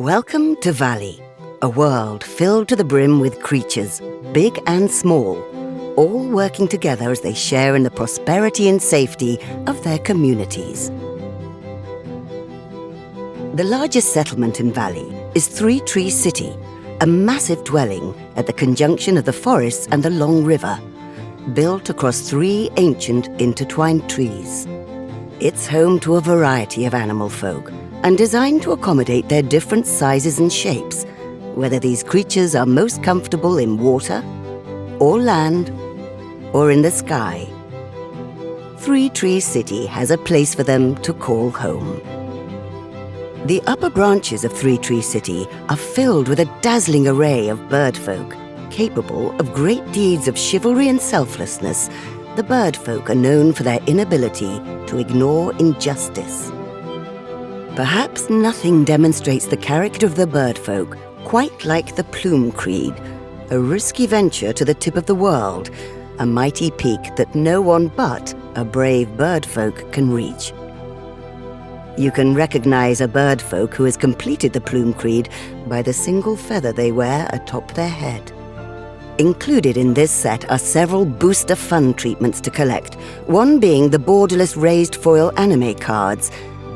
Welcome to Valley, a world filled to the brim with creatures, big and small, all working together as they share in the prosperity and safety of their communities. The largest settlement in Valley is Three Tree City, a massive dwelling at the conjunction of the forests and the Long River, built across three ancient intertwined trees. It's home to a variety of animal folk and designed to accommodate their different sizes and shapes, whether these creatures are most comfortable in water, or land, or in the sky. Three Tree City has a place for them to call home. The upper branches of Three Tree City are filled with a dazzling array of bird folk, capable of great deeds of chivalry and selflessness. The bird folk are known for their inability to ignore injustice. Perhaps nothing demonstrates the character of the bird folk quite like the Plume Creed, a risky venture to the tip of the world, a mighty peak that no one but a brave bird folk can reach. You can recognize a bird folk who has completed the Plume Creed by the single feather they wear atop their head. Included in this set are several booster fun treatments to collect, one being the borderless raised foil anime cards.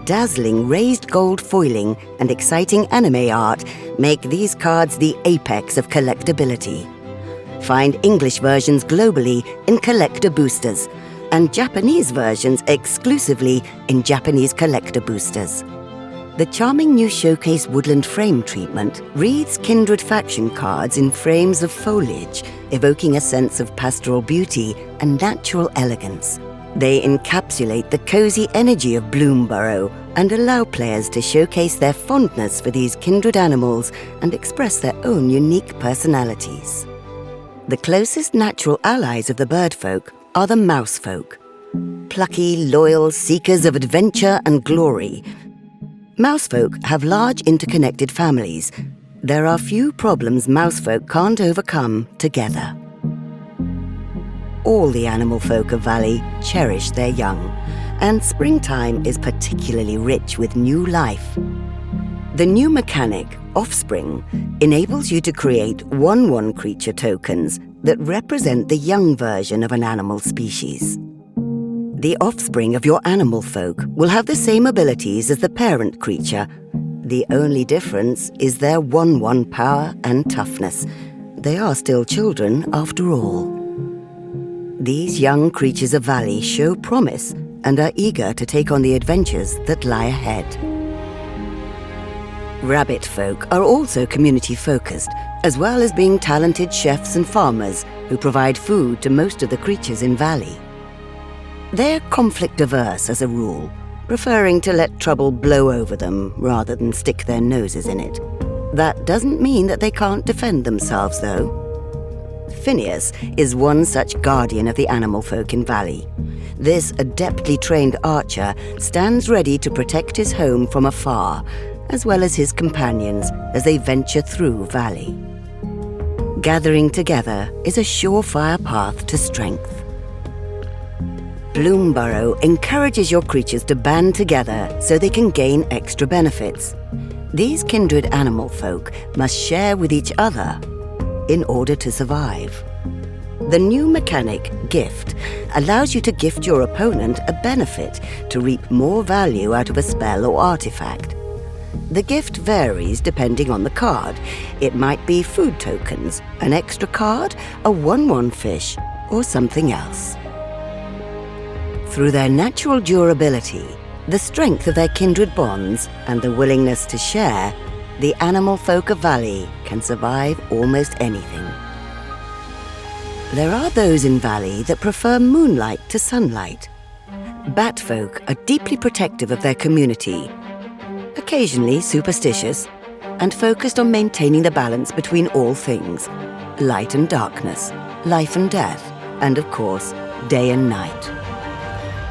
Dazzling raised gold foiling and exciting anime art make these cards the apex of collectability. Find English versions globally in Collector Boosters, and Japanese versions exclusively in Japanese Collector Boosters. The charming new Showcase Woodland Frame treatment reads Kindred faction cards in frames of foliage, evoking a sense of pastoral beauty and natural elegance. They encapsulate the cozy energy of Bloomburrow and allow players to showcase their fondness for these kindred animals and express their own unique personalities. The closest natural allies of the bird folk are the mouse folk, plucky, loyal seekers of adventure and glory. Mouse folk have large interconnected families. There are few problems mouse folk can't overcome together. All the animal folk of Valley cherish their young, and springtime is particularly rich with new life. The new mechanic, Offspring, enables you to create 1/1 creature tokens that represent the young version of an animal species. The offspring of your animal folk will have the same abilities as the parent creature. The only difference is their 1/1 power and toughness. They are still children after all. These young creatures of Valley show promise and are eager to take on the adventures that lie ahead. Rabbit folk are also community-focused, as well as being talented chefs and farmers who provide food to most of the creatures in Valley. They're conflict-averse as a rule, preferring to let trouble blow over them rather than stick their noses in it. That doesn't mean that they can't defend themselves, though. Phineas is one such guardian of the animal folk in Valley. This adeptly trained archer stands ready to protect his home from afar, as well as his companions as they venture through Valley. Gathering together is a surefire path to strength. Bloomburrow encourages your creatures to band together so they can gain extra benefits. These kindred animal folk must share with each other in order to survive. The new mechanic, Gift, allows you to gift your opponent a benefit to reap more value out of a spell or artifact. The gift varies depending on the card. It might be food tokens, an extra card, a 1/1 fish, or something else. Through their natural durability, the strength of their kindred bonds, and the willingness to share, the animal folk of Valley can survive almost anything. There are those in Valley that prefer moonlight to sunlight. Bat folk are deeply protective of their community, occasionally superstitious, and focused on maintaining the balance between all things, light and darkness, life and death, and of course, day and night.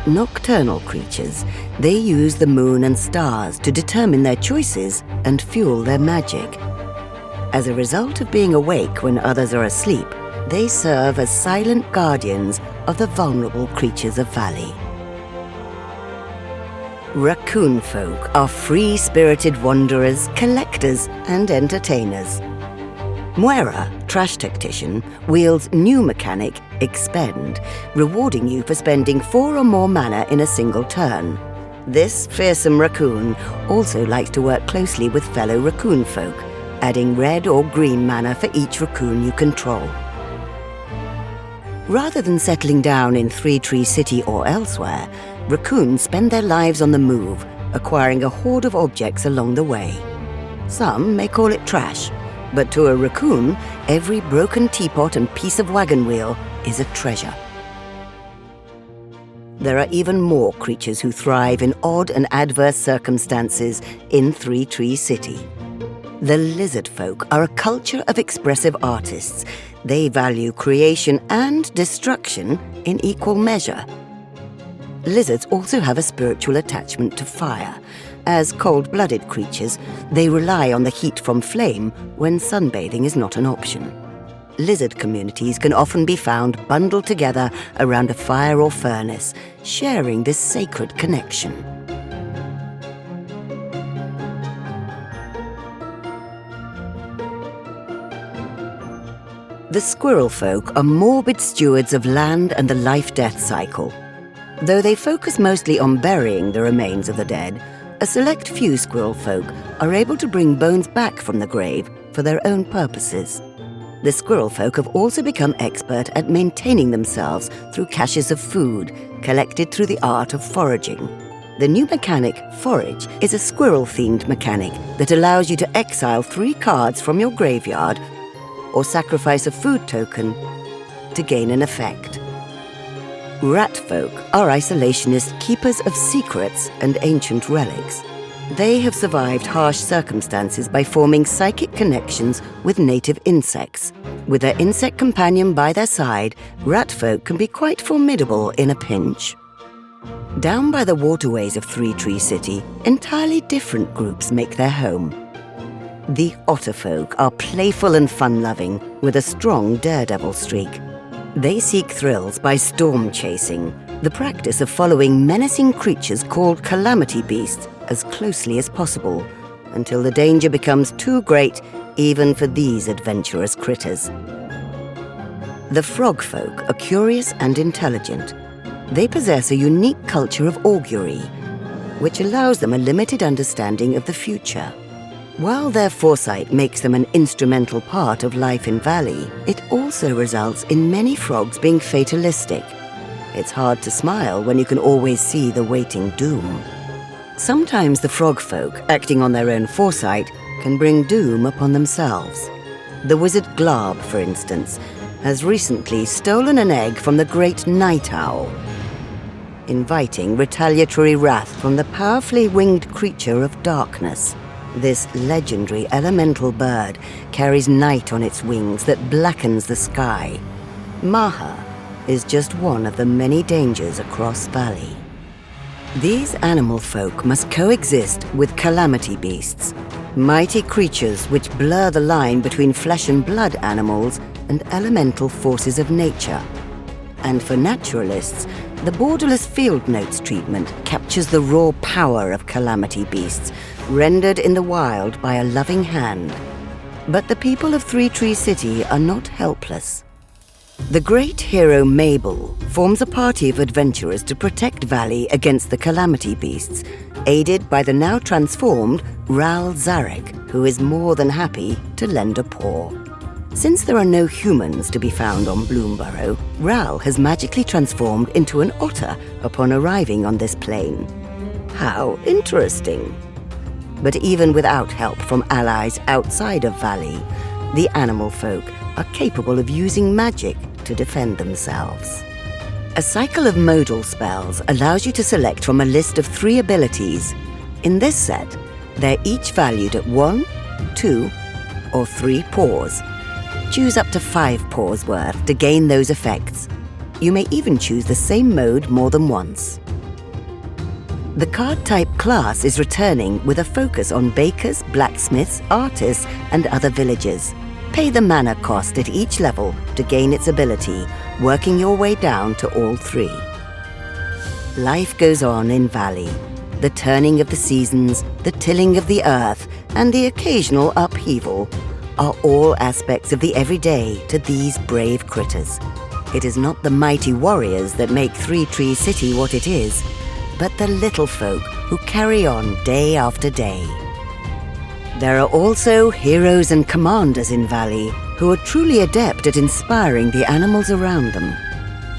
Nocturnal creatures, they use the moon and stars to determine their choices and fuel their magic. As a result of being awake when others are asleep, they serve as silent guardians of the vulnerable creatures of Valley. Raccoon folk are free-spirited wanderers, collectors, and entertainers. Moira, trash tactician, wields new mechanic, Expend, rewarding you for spending 4 or more mana in a single turn. This fearsome raccoon also likes to work closely with fellow raccoon folk, adding red or green mana for each raccoon you control. Rather than settling down in Three Tree City or elsewhere, raccoons spend their lives on the move, acquiring a hoard of objects along the way. Some may call it trash, but to a raccoon, every broken teapot and piece of wagon wheel is a treasure. There are even more creatures who thrive in odd and adverse circumstances in Three Tree City. The lizard folk are a culture of expressive artists. They value creation and destruction in equal measure. Lizards also have a spiritual attachment to fire. As cold-blooded creatures, they rely on the heat from flame when sunbathing is not an option. Lizard communities can often be found bundled together around a fire or furnace, sharing this sacred connection. The squirrel folk are morbid stewards of land and the life-death cycle. Though they focus mostly on burying the remains of the dead, a select few squirrel folk are able to bring bones back from the grave for their own purposes. The squirrel folk have also become expert at maintaining themselves through caches of food, collected through the art of foraging. The new mechanic, Forage, is a squirrel-themed mechanic that allows you to exile 3 cards from your graveyard or sacrifice a food token to gain an effect. Rat folk are isolationist keepers of secrets and ancient relics. They have survived harsh circumstances by forming psychic connections with native insects. With their insect companion by their side, rat folk can be quite formidable in a pinch. Down by the waterways of Three Tree City, entirely different groups make their home. The otter folk are playful and fun-loving, with a strong daredevil streak. They seek thrills by storm chasing, the practice of following menacing creatures called Calamity Beasts as closely as possible, until the danger becomes too great even for these adventurous critters. The frog folk are curious and intelligent. They possess a unique culture of augury, which allows them a limited understanding of the future. While their foresight makes them an instrumental part of life in Valley, it also results in many frogs being fatalistic. It's hard to smile when you can always see the waiting doom. Sometimes the frog folk, acting on their own foresight, can bring doom upon themselves. The wizard Glab, for instance, has recently stolen an egg from the great night owl, inviting retaliatory wrath from the powerfully winged creature of darkness. This legendary elemental bird carries night on its wings that blackens the sky. Maha is just one of the many dangers across Valley. These animal folk must coexist with Calamity Beasts, mighty creatures which blur the line between flesh and blood animals and elemental forces of nature. And for naturalists, the borderless field notes treatment captures the raw power of Calamity Beasts, rendered in the wild by a loving hand. But the people of Three Tree City are not helpless. The great hero Mabel forms a party of adventurers to protect Valley against the Calamity Beasts, aided by the now transformed Ral Zarek, who is more than happy to lend a paw. Since there are no humans to be found on Bloomburrow, Ral has magically transformed into an otter upon arriving on this plane. How interesting! But even without help from allies outside of Valley, the animal folk are capable of using magic to defend themselves. A cycle of modal spells allows you to select from a list of 3 abilities. In this set, they're each valued at 1, 2, or 3 paws. Choose up to 5 paws worth to gain those effects. You may even choose the same mode more than once. The card type class is returning with a focus on bakers, blacksmiths, artists, and other villagers. Pay the mana cost at each level to gain its ability, working your way down to all 3. Life goes on in Valley. the turning of the seasons, the tilling of the earth, and the occasional upheaval are all aspects of the everyday to these brave critters. It is not the mighty warriors that make Three Tree City what it is, but the little folk who carry on day after day. There are also heroes and commanders in Valley who are truly adept at inspiring the animals around them.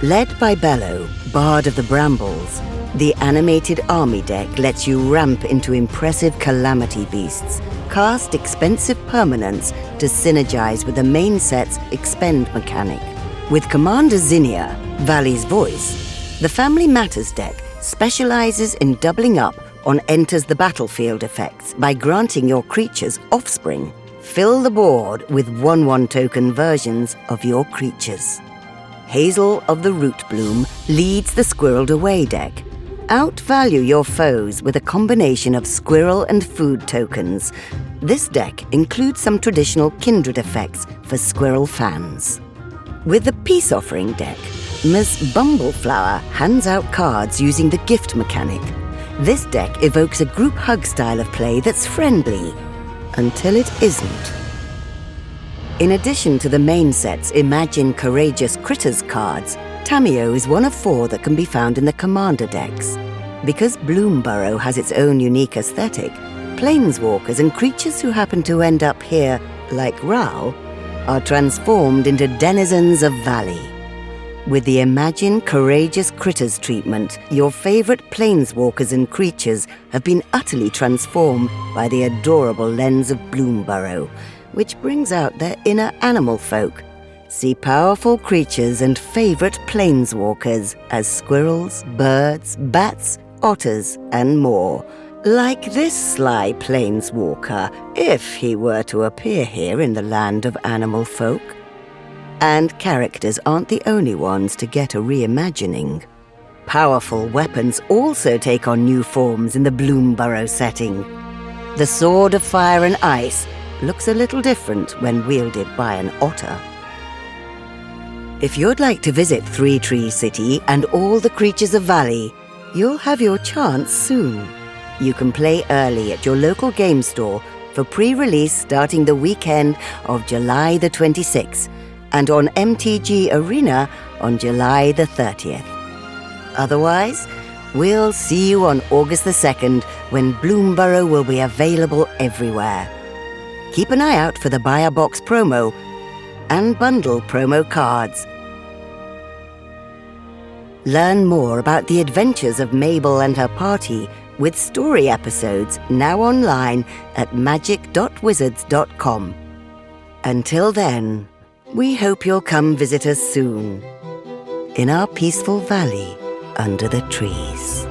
Led by Bello, Bard of the Brambles, the animated army deck lets you ramp into impressive Calamity Beasts, cast expensive permanents to synergize with the main set's expend mechanic. With Commander Zinnia, Valley's voice, the Family Matters deck specializes in doubling up on enters the battlefield effects by granting your creatures offspring. Fill the board with 1/1 token versions of your creatures. Hazel of the Root Bloom leads the Squirreled Away deck. Outvalue your foes with a combination of squirrel and food tokens. This deck includes some traditional Kindred effects for squirrel fans. With the Peace Offering deck, Ms. Bumbleflower hands out cards using the gift mechanic. This deck evokes a group hug style of play that's friendly, until it isn't. In addition to the main set's Imagine Courageous Critters cards, Tameo is one of 4 that can be found in the Commander decks. Because Bloomburrow has its own unique aesthetic, Planeswalkers and creatures who happen to end up here, like Ral, are transformed into denizens of Valley. With the Imagine Courageous Critters treatment, your favorite Planeswalkers and creatures have been utterly transformed by the adorable lens of Bloomburrow, which brings out their inner animal folk. See powerful creatures and favorite Planeswalkers as squirrels, birds, bats, otters, and more. Like this sly Planeswalker, if he were to appear here in the land of animal folk. And characters aren't the only ones to get a reimagining. Powerful weapons also take on new forms in the Bloomburrow setting. The Sword of Fire and Ice looks a little different when wielded by an otter. If you'd like to visit Three Tree City and all the creatures of Valley, you'll have your chance soon. You can play early at your local game store for pre-release starting the weekend of July the 26th and on MTG Arena on July the 30th. Otherwise, we'll see you on August the 2nd when Bloomburrow will be available everywhere. Keep an eye out for the Buy a Box promo and bundle promo cards. Learn more about the adventures of Mabel and her party with story episodes now online at magic.wizards.com. Until then, we hope you'll come visit us soon in our peaceful valley under the trees.